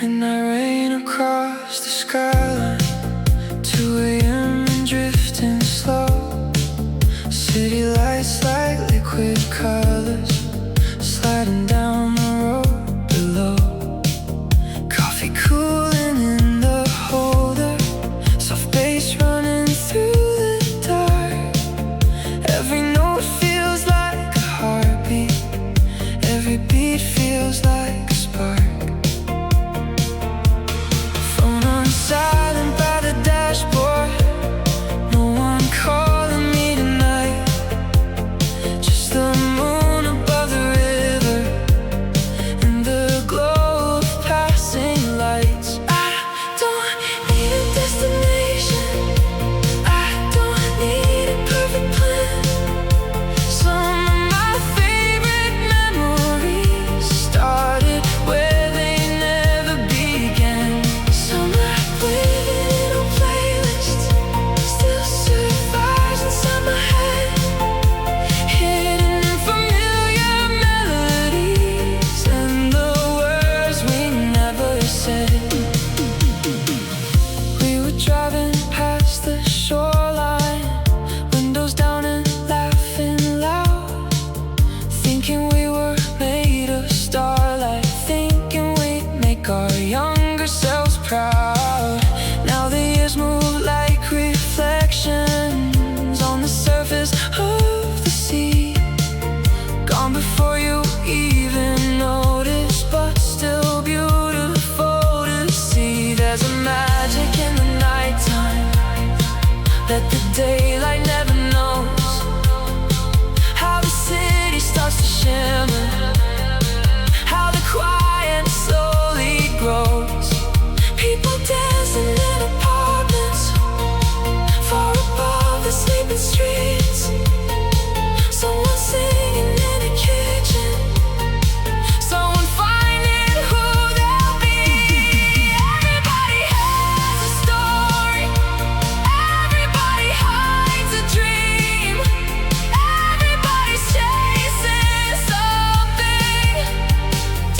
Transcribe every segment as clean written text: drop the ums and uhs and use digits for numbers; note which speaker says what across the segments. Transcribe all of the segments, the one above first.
Speaker 1: Midnight rain across the skyline, 2 a.m. and drifting slow. City lights like liquid colors sliding down the road below. Coffee cooling in the holder, soft bass running through the dark. Every note feels like a heartbeat, every beat feels like a spark. Phone on silent by the dashboard, no one calling me tonight. Just the moon above the river and the glow of passing lights. I don't need a destination, I don't need a perfect plan. Some of my favorite memories started where they never began. Some like living in a playlist still survives inside my head, hidden in familiar melodies and the words we never said. We were driving past the shoreline, windows down and laughing loud, thinking we were made of starlight, thinking we'd make our younger selves proud. Now the years move like reflections on the surface of the sea, gone before you even notice, but still beautiful to see. There's a magic in the nighttime that the daylight never knows, how the city starts to shimmer, how the quiet slowly grows. People dancing in apartments far above the sleeping streets, someone singing in a kitchen, someone finding who they'll be. Everybody has a story, everybody hides a dream, everybody's chasing something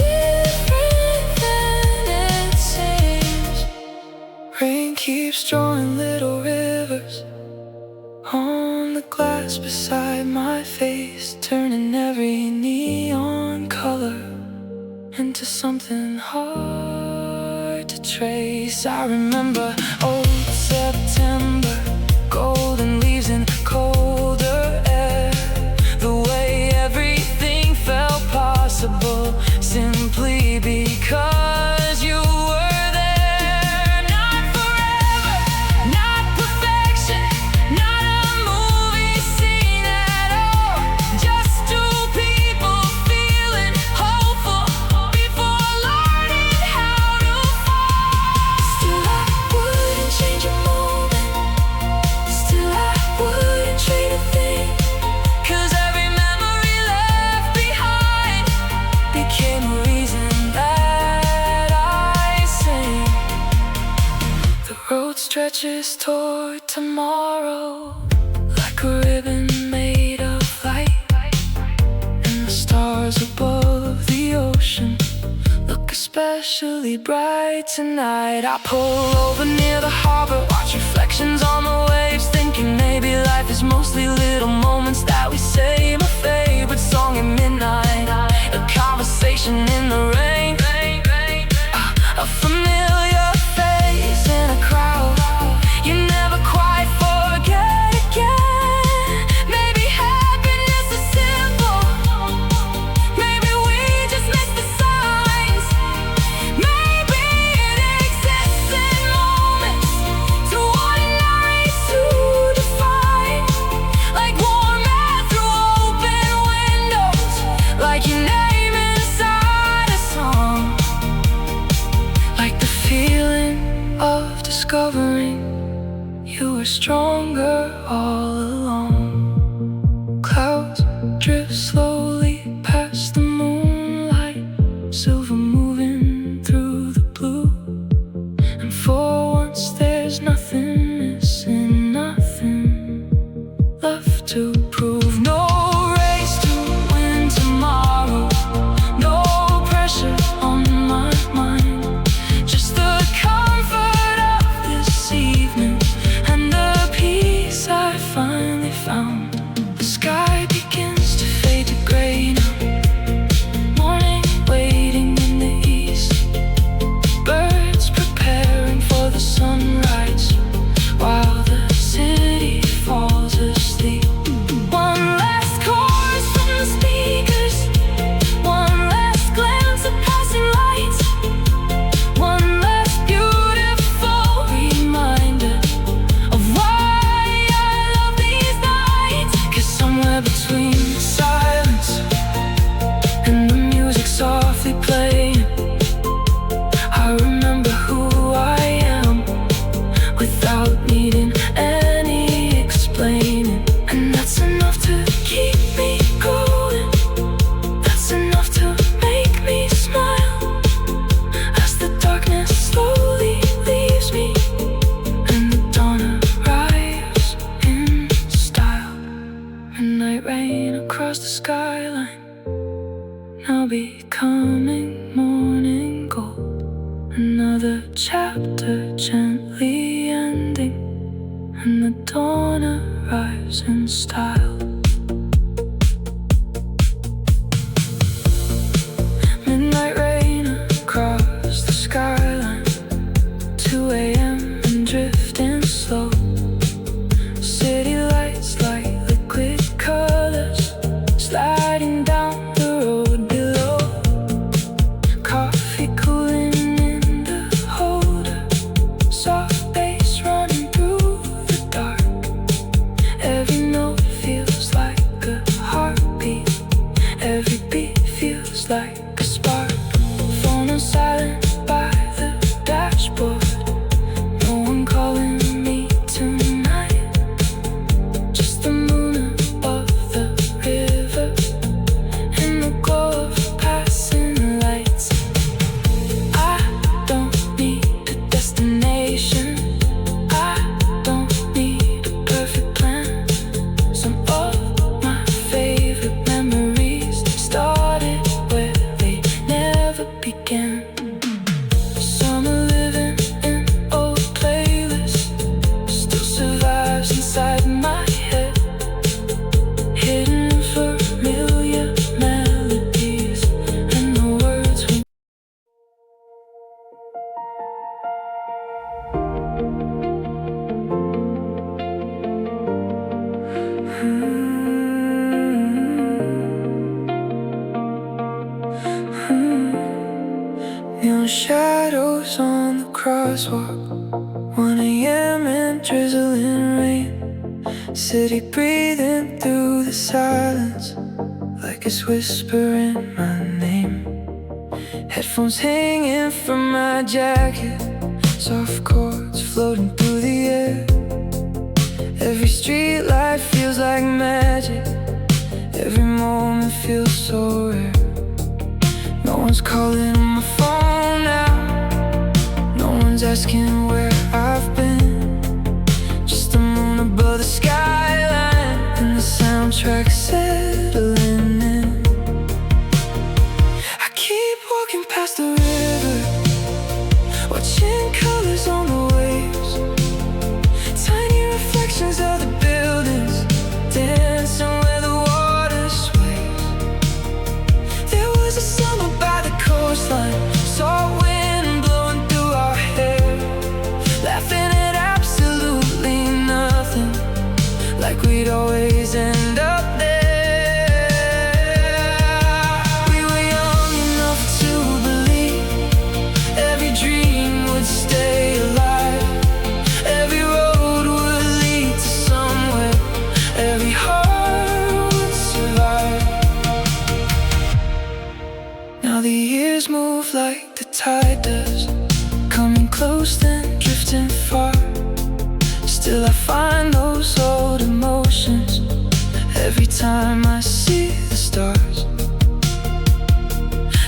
Speaker 1: different than it seems. Rain keeps drawing little rivers on the glass beside my face, turning every neon color into something hard to trace. I remember old September, golden leaves in colder air, the way everything felt possible simply because you were there. Not forever, not perfection, not a movie scene at all, just two people feeling hopeful before learning how to fall. Still I wouldn't change a moment, still I wouldn't trade a thing, 'cause every memory left behind became a reason that I sing. The road stretches toward tomorrow like a ribbon made of light, and the stars above the ocean look especially bright tonight. I pull over near the harbor, watch reflections on the waves, thinking maybe life is mostly little moments that we say. My favorite song at midnight, a conversation in the rain, a familiar face in a crowd you never quite forget again. Maybe happiness is simple, maybe we just miss the signs, maybe it exists in moments too ordinary to define, like warm air through open windows, like your name inside a song, like the feeling of discovering you were stronger all along. Clouds drift slowly past the moonlight, silver moving through the blue, and for once there's nothing missing, nothing left to prove. No race to win tomorrow, no pressure on my mind, again. Summer living in old playlists still survives inside my head. Hidden in familiar melodies and the words we Neon shadows on the crosswalk, 1 a.m. and drizzling rain. City breathing through the silence like it's whispering my name. Headphones hanging from my jacket, soft chords floating through the air. Every street light feels like magic, every moment feels so rare. No one's calling on my phone now, no one's asking where I've been. Just the moon above the skyline and the soundtrack settling in. I keep walking past the river, watching colors on the waves. Tiny reflections of the buildings dancing where the water sways. There was a summer by the coastline, salt wind blowing through our hair, laughing at absolutely nothing, like we'd always end up there. We were young enough to believe every dream would stay alive, every road would lead to somewhere, every heart would survive. Now the years move like the tide does, coming close then drifting far. Still I find those old emotions every time I see the stars.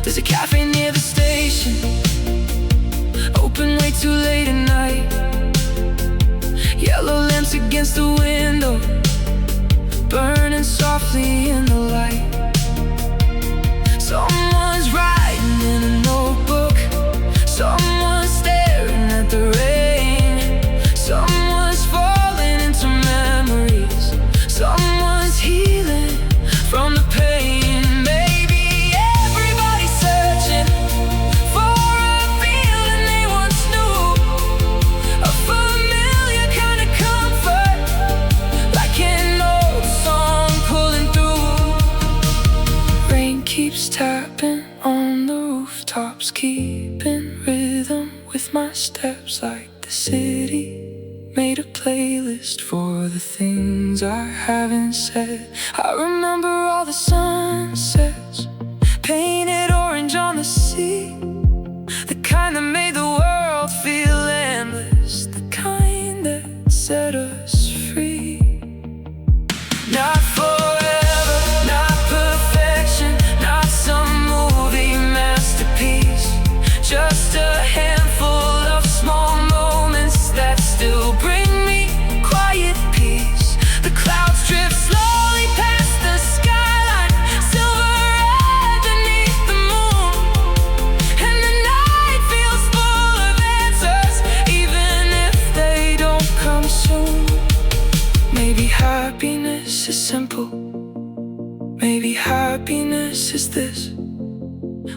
Speaker 1: There's a cafe near the station, open way too late at night. Yellow lamps against the window, burning softly in the light. Someone's writing in a notebook, someone's staring at the rain, someone's falling into memories, someone's healing from the pain. Maybe everybody's searching for a feeling they once knew, a familiar kind of comfort, like an old song pulling through. Rain keeps tapping on the rooftops, keeping rhythm with my steps, like the city made a playlist for the things I haven't said. I remember all the sunsets, painted orange on the sea, the kind that made the world feel endless, the kind that set us free. Not forever, not perfection, not some movie masterpiece, just a handful of small moments that still bring me quiet peace. The clouds drift slowly past the skyline, silver red beneath the moon, and the night feels full of answers, even if they don't come soon. Maybe happiness is simple, maybe happiness is this: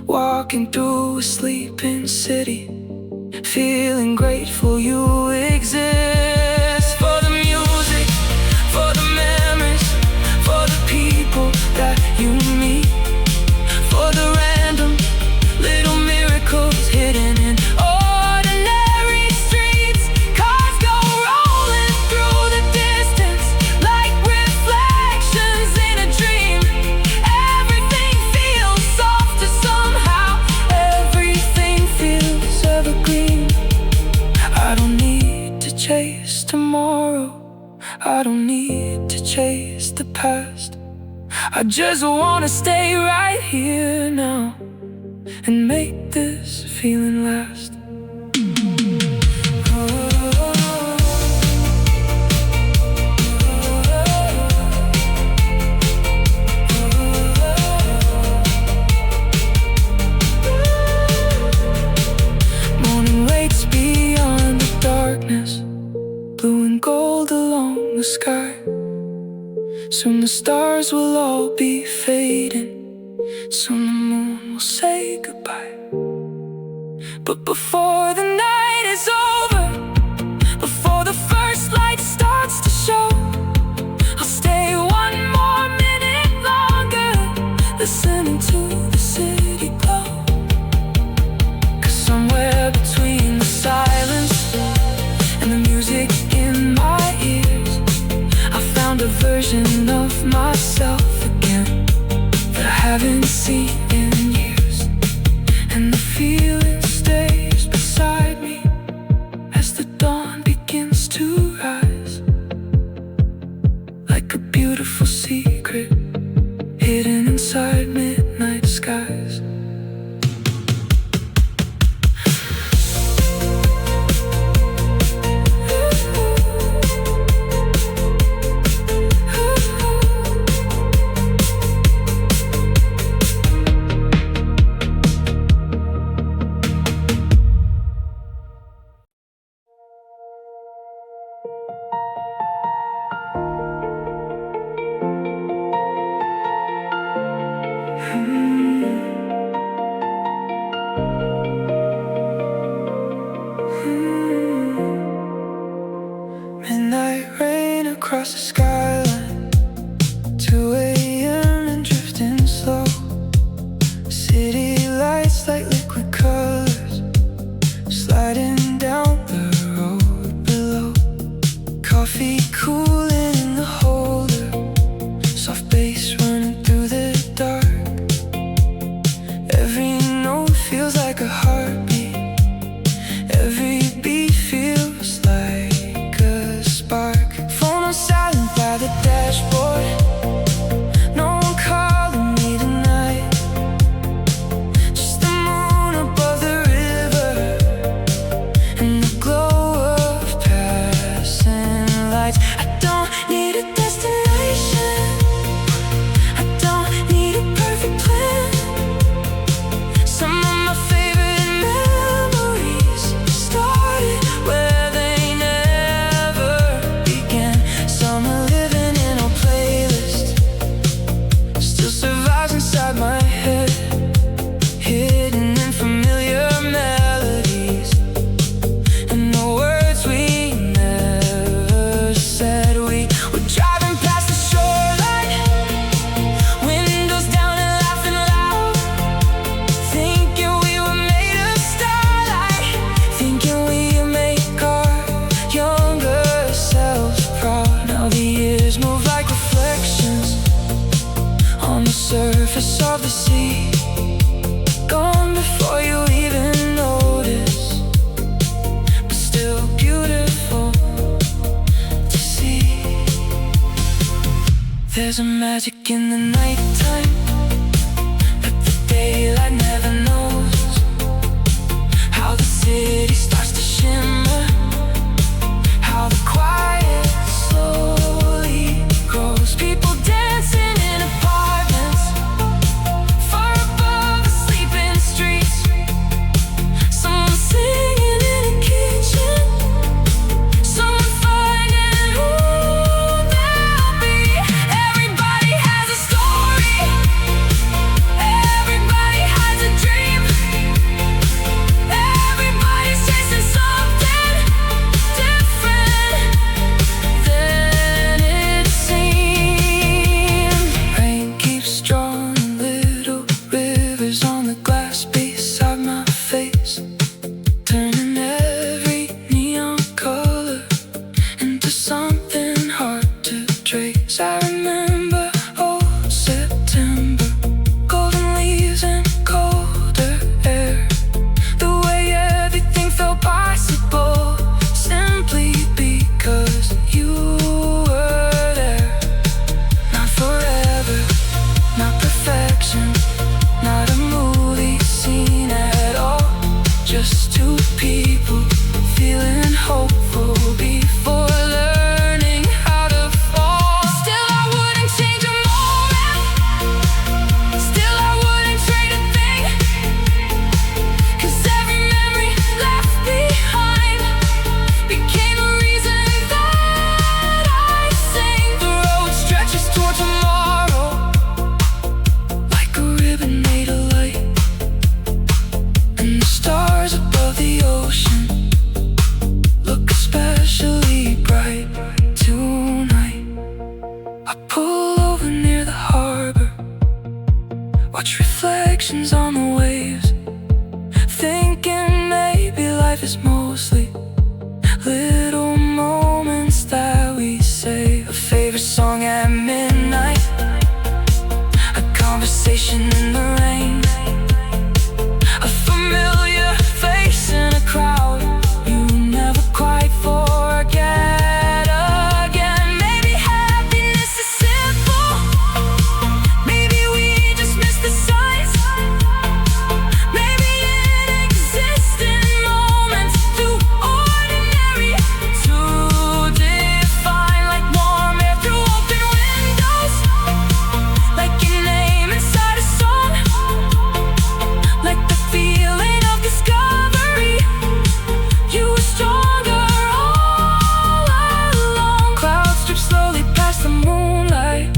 Speaker 1: walking through a sleeping city, feeling grateful you exist. For the music, for the memories, for the people that you meet, for the random little miracles hidden in ordinary streets. Cars go rolling through the distance like reflections in a dream. Everything feels softer somehow, everything feels evergreen. I don't need to chase tomorrow, I don't need to chase the past. I just wanna stay right here now and make this feeling last. fading. Soon the moon will say goodbye. But before the night is over, before the first light starts to show, I'll stay one more minute longer, listening to the city glow. 'Cause somewhere between the silence and the music in my ears, I found a version of myself again that I haven't seen in years. And the feeling stays beside me as the dawn begins to rise, like a beautiful secret hidden inside midnight skies. Midnight rain across the skyline, 2 a.m. and drifting slow. City lights like liquid colors sliding down the road below. Coffee cooling in the holder, soft bass running through the dark. Every note feels like a heartbeat, every beat feels like a spark. Phone on silent by the dashboard, no one calling me tonight. Just the moon above the river and the glow of passing lights. I don't need a destination, I don't need a perfect plan. Some of my favorite memories started where they never began. Some are living in a playlist, still survives inside my head, hidden in familiar melodies and the words we never said. We were driving past the shoreline, windows down and laughing loud, thinking we were made of starlight, thinking we'd make our younger selves proud. Now the years move like reflections on the surface of the sea, gone before you even notice, but still beautiful to see. There's a magic in the nighttime that the daylight never knows, how the city starts to shimmer, how the quiet slowly grows. People dancing in apartments far above the sleeping streets, someone singing in a kitchen, someone finding who they'll be. Everybody has a story, conversations on the waves, thinking maybe life is mostly little moments that we say. A favorite song at midnight, a conversation in the rain, a familiar face in a crowd you never quite forget again. Maybe happiness is simple, maybe we just miss the signs, maybe it exists in moments too ordinary to define, like warm air through open windows, like your name inside a song, like the feeling of discovery. You were stronger all along. Clouds drip slowly past the moonlight,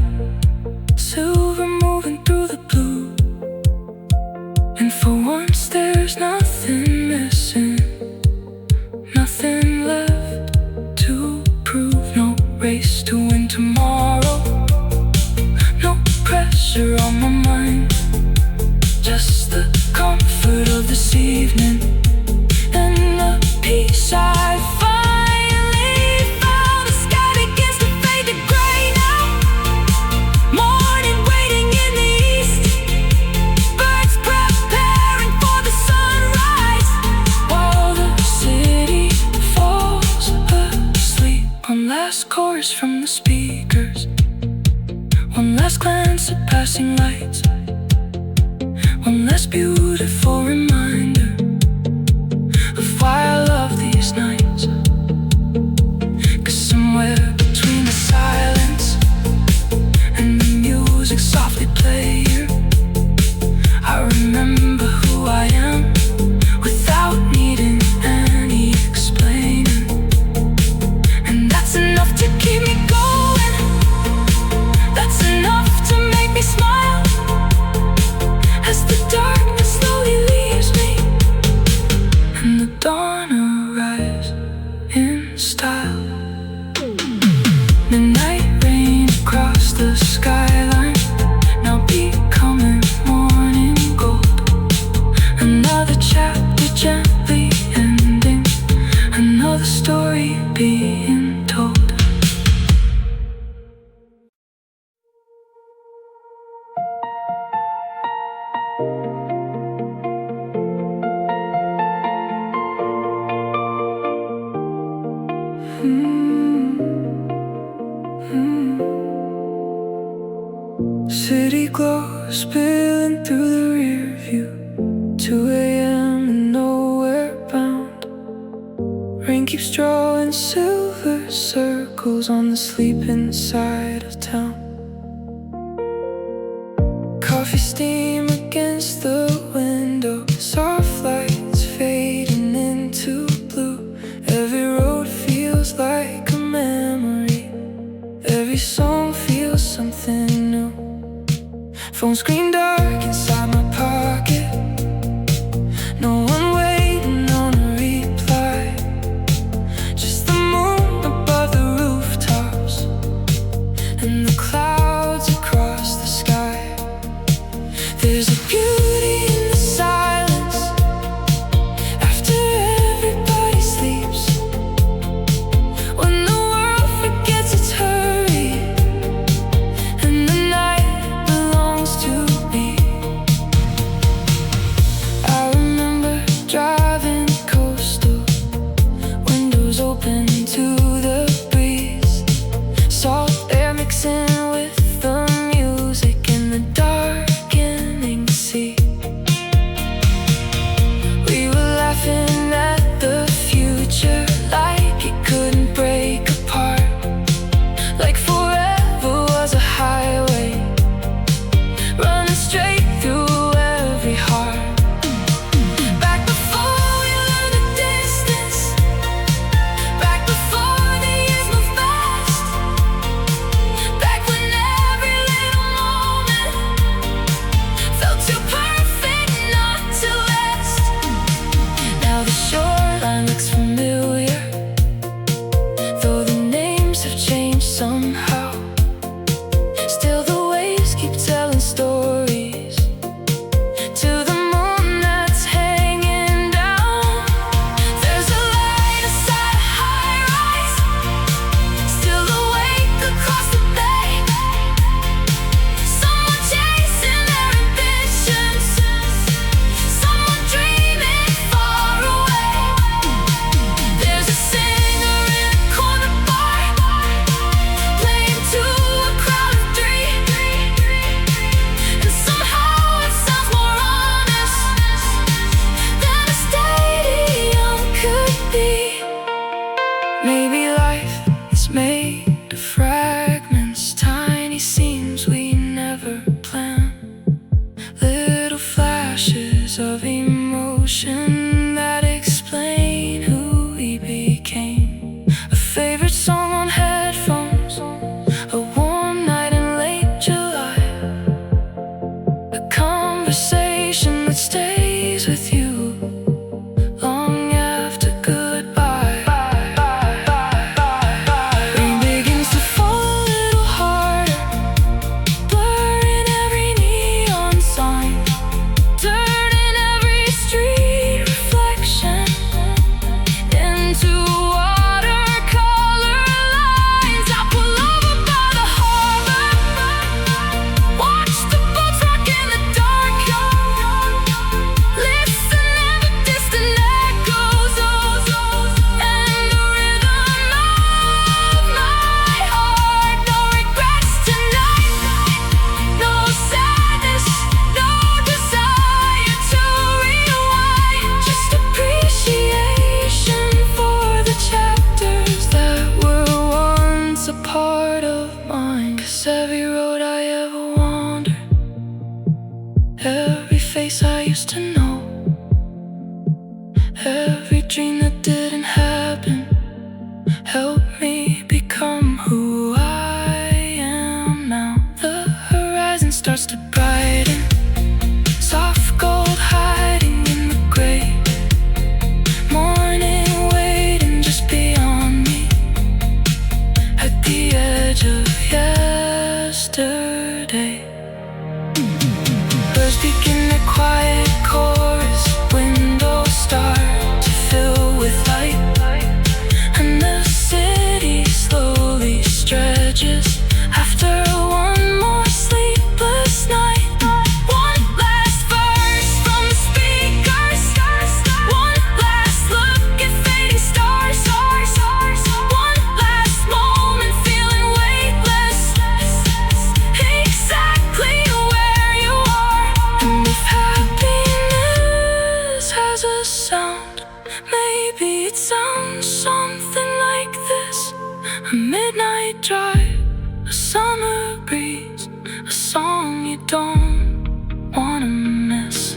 Speaker 1: silver moving through the blue, and for once there's nothing missing, nothing left to prove. No race to win tomorrow, no pressure on my mind, just the comfort of this evening and the peace I finally found. The sky begins to fade to gray now, morning waiting in the east, birds preparing for the sunrise, while the city falls asleep. One last chorus from the speakers, one last glance at passing lights, one last beautiful reminder of why I love these nights. 'Cause somewhere between the silence and the music softly playing, I remember who I am without needing any explaining. And that's enough to keep me going, that's enough to make me smile, as the darkness slowly leaves me and the dawn arrives in style. Midnight rain across the skyline, now becoming morning gold. Another chapter gently ending, another story being told. City glow spilling through the rear view, 2 a.m. and nowhere bound. Rain keeps drawing silver circles on the sleeping side of town. Coffee steam against the window, soft lights fading into blue. Every road feels like a memory, every song feels something new. Phone screen dark inside my pocket, no one waiting on a reply, just the moon above the rooftops and the clouds across the sky. There's a beauty in the silence after everybody sleeps, when the world forgets its hurry and the night belongs to me. every dream that didn't happen. Help me become who I am now. The horizon starts to brighten, soft gold hiding in the gray. Morning waiting just beyond me, at the edge of yesterday. Birds begin their quiet chorus, windows start to fill with light, and the city slowly stretches after one more sleepless night. One last verse from the speakers, one last look at fading stars, one last moment feeling weightless, exactly where you are. And if happiness has a sound, maybe it sounds something like this. A midnight drive, a summer breeze, a song you don't wanna miss.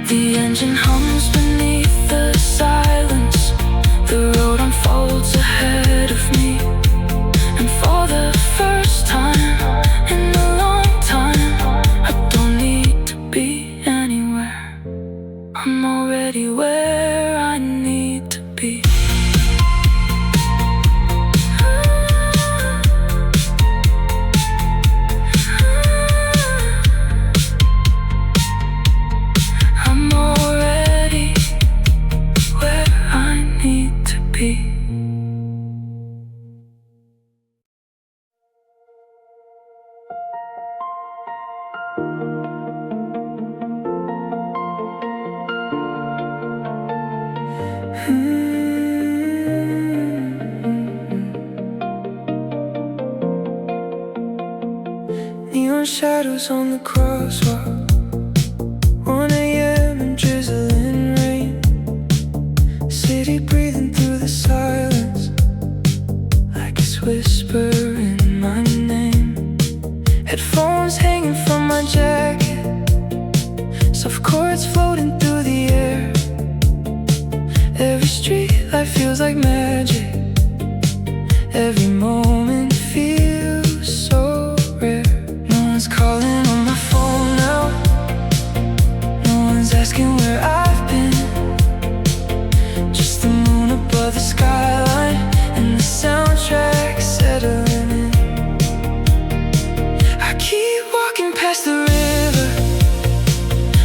Speaker 1: The engine hums beneath the silence, the road unfolds ahead of me, and for the first time in a long time, I don't need to be anywhere. I'm already where I need to be. I'm already where I need to be. Neon shadows on the crosswalk, 1 a.m. and drizzling rain. City breathing through the silence, like it's whispering my name. Headphones hanging from my jacket, soft chords floating through the air. Every street light feels like magic, every moment feels so rare. No one's calling on my phone now, no one's asking where I've been. Just the moon above the skyline, and the soundtrack settling in. I keep walking past the river,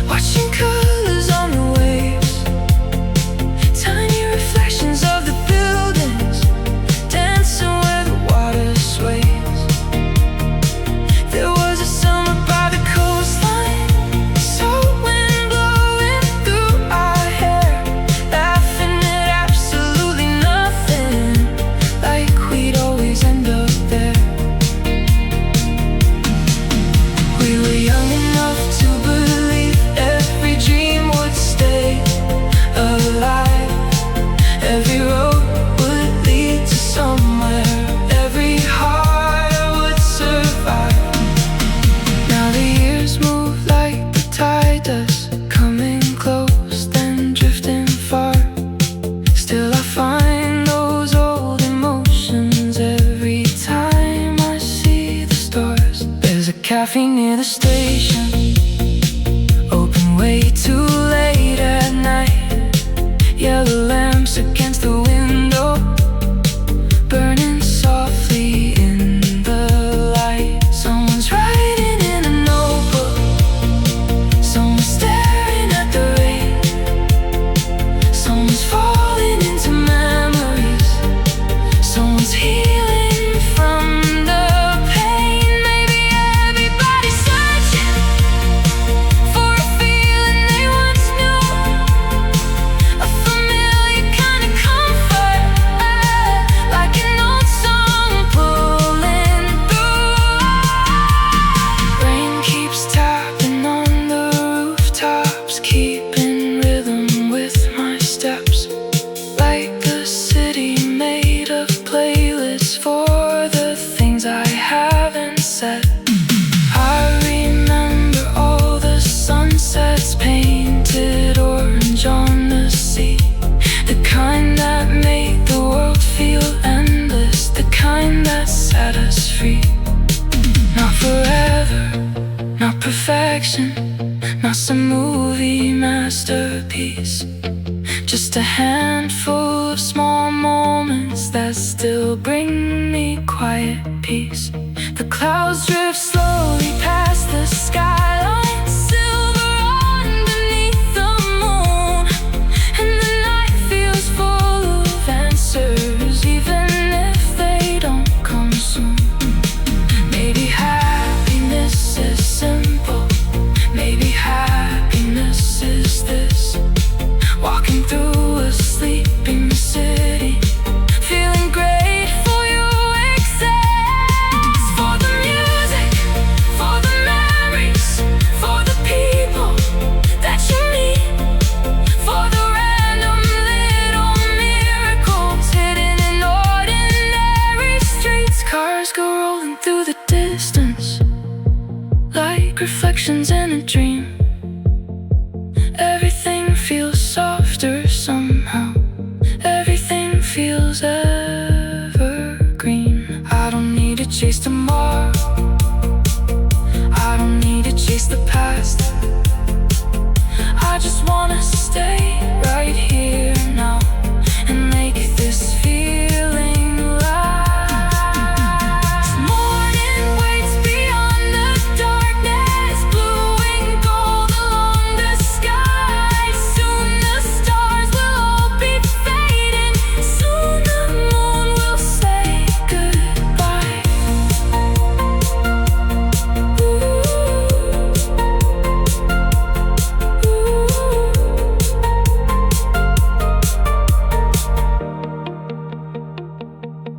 Speaker 1: watching colors on the waves. Tiny reflections of the buildings, dancing where the water sways. There was a summer by the coastline, salt wind blowing through our hair, laughing at absolutely nothing, like we'd always end up there. We were young enough to believe every dream would stay alive, every road would lead to somewhere, every heart would survive. Now the years move like the tide does, coming close then drifting far. Still I find those old emotions every time I see the stars. There's a cafe near the station, open way too late at night. Yellow lamps against the window, perfection, not some movie masterpiece. Just a handful of small moments that still bring me quiet peace. The clouds drift slowly past the skyline, silver underneath the moon, and the night feels full of answers, even if they don't come soon. Maybe happiness is simple, maybe happiness is this: walking through a sleeping city, feeling grateful you exist. For the music, for the memories, for the people that you meet, for the random little miracles hidden in ordinary streets. Cars go rolling through the distance like reflections in a dream. Everything feels softer somehow, everything feels evergreen. I don't need to chase tomorrow, I don't need to chase the past. I just wanna stay right here now and make this feeling last. Morning waits beyond the darkness, blue and gold along the sky. Soon the stars will all be fading, soon the moon will say goodbye.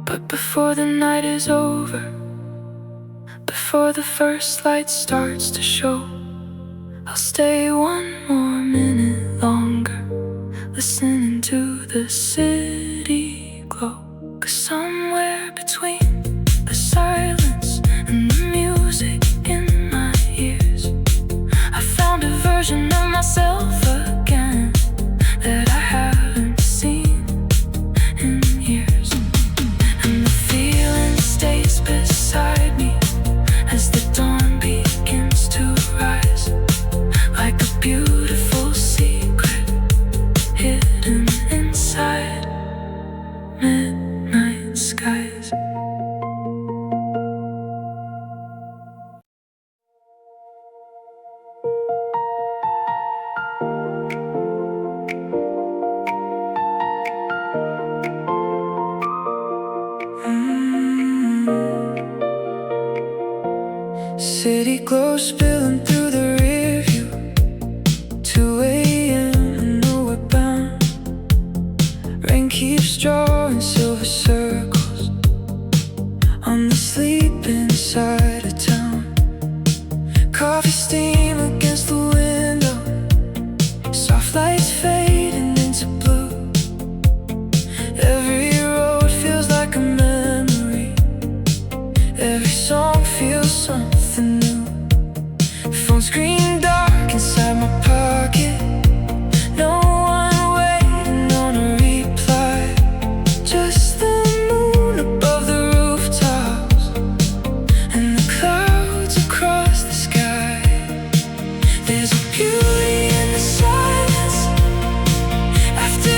Speaker 1: But before the night is over, before the first light starts to show, I'll stay one more minute longer, listening to the city glow. 'Cause somewhere between the silence and the music in my ears, I found a version of myself again that I haven't seen in years. And the feeling stays beside me as the dawn begins to rise, like a beautiful secret hidden inside midnight skies. City glow spilling through the rear view, 2 a.m. and nowhere bound. Rain keeps drawing silver circles on the sleeping side of town. Coffee steam against the window, soft lights fading into blue. Every road feels like a memory, every song feels something new. Phone screen dark inside my pocket, no one waiting on a reply. Just the moon above the rooftops and the clouds across the sky. There's a beauty in the silence after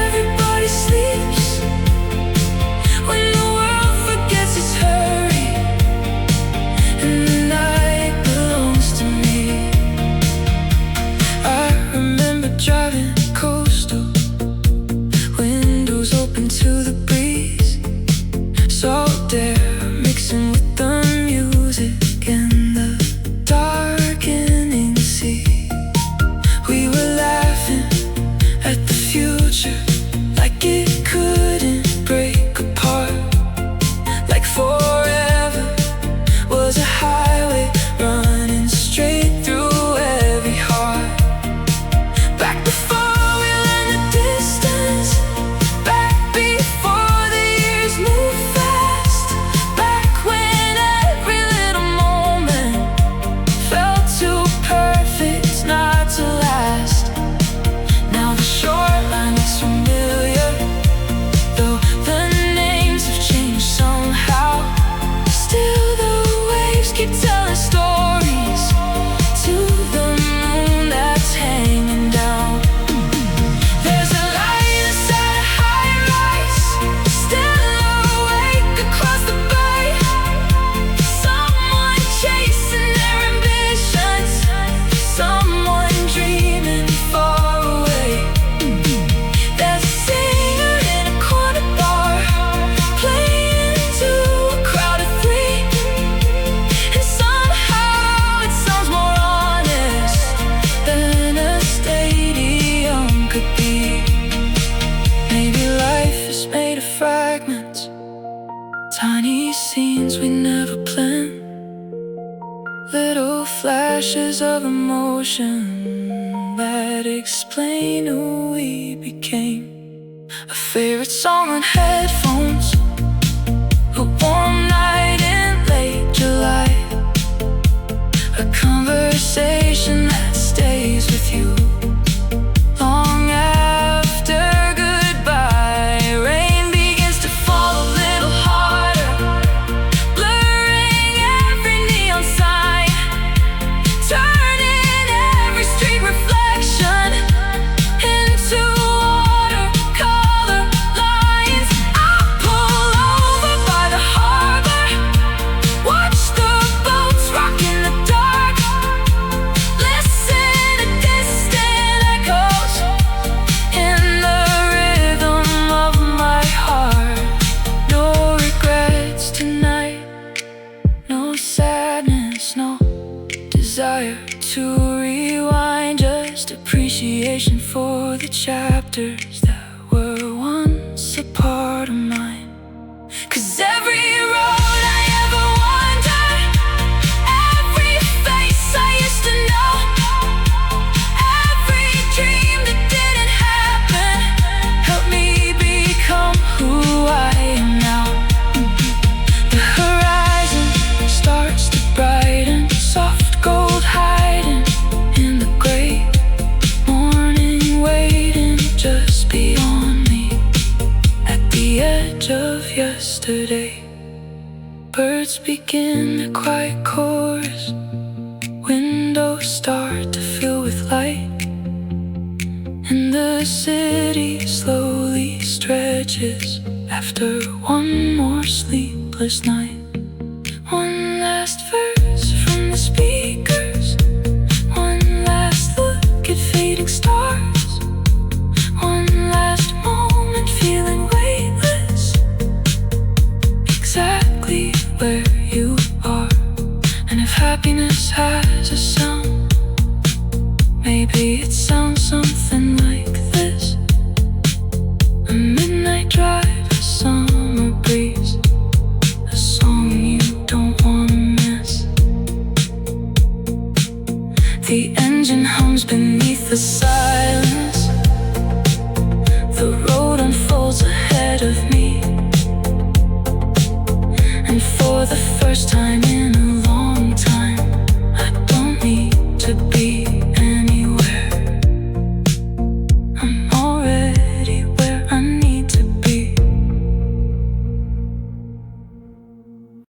Speaker 1: everybody sleeps, when the world forgets its hurry and the night belongs to me. I remember driving coastal, windows open to the breeze, salt air mixing with the music and the darkening sea. We were laughing at the future like it couldn't break apart, like forever was a highway running straight through every heart. Back before we learned the distance, back before the years moved fast, back when every little moment felt too perfect not to last. Now the shoreline is familiar, though the ocean that explain who we became. A favorite song on headphones, a warm night in late July, a conversation that stays with you long after goodbye. Rain begins to fall a little harder, blurring every neon sign, turning every street reflection into watercolor lines. I pull over by the harbor, watch the boats rock in the dark, listen to distant echoes in the rhythm of my heart. No regrets tonight, no sadness, no desire to rewind, just appreciation for the chapters that were once a part of mine. 'Cause every road I ever wandered, every face I used to know, every dream that didn't happen, helped me become who I am now. The horizon starts to brighten, soft gold hiding in the gray, morning waiting just beyond me, at the edge of yesterday. Birds begin their quiet chorus, windows start to fill with light, and the city slowly stretches after one more sleepless night. One last verse from the speakers, one last look at fading stars, one last moment feeling weightless, exactly where you are. And if happiness has a sound, maybe it sounds something like this: a midnight drive, a summer breeze, a song you don't wanna miss. The engine hums beneath the silence, the road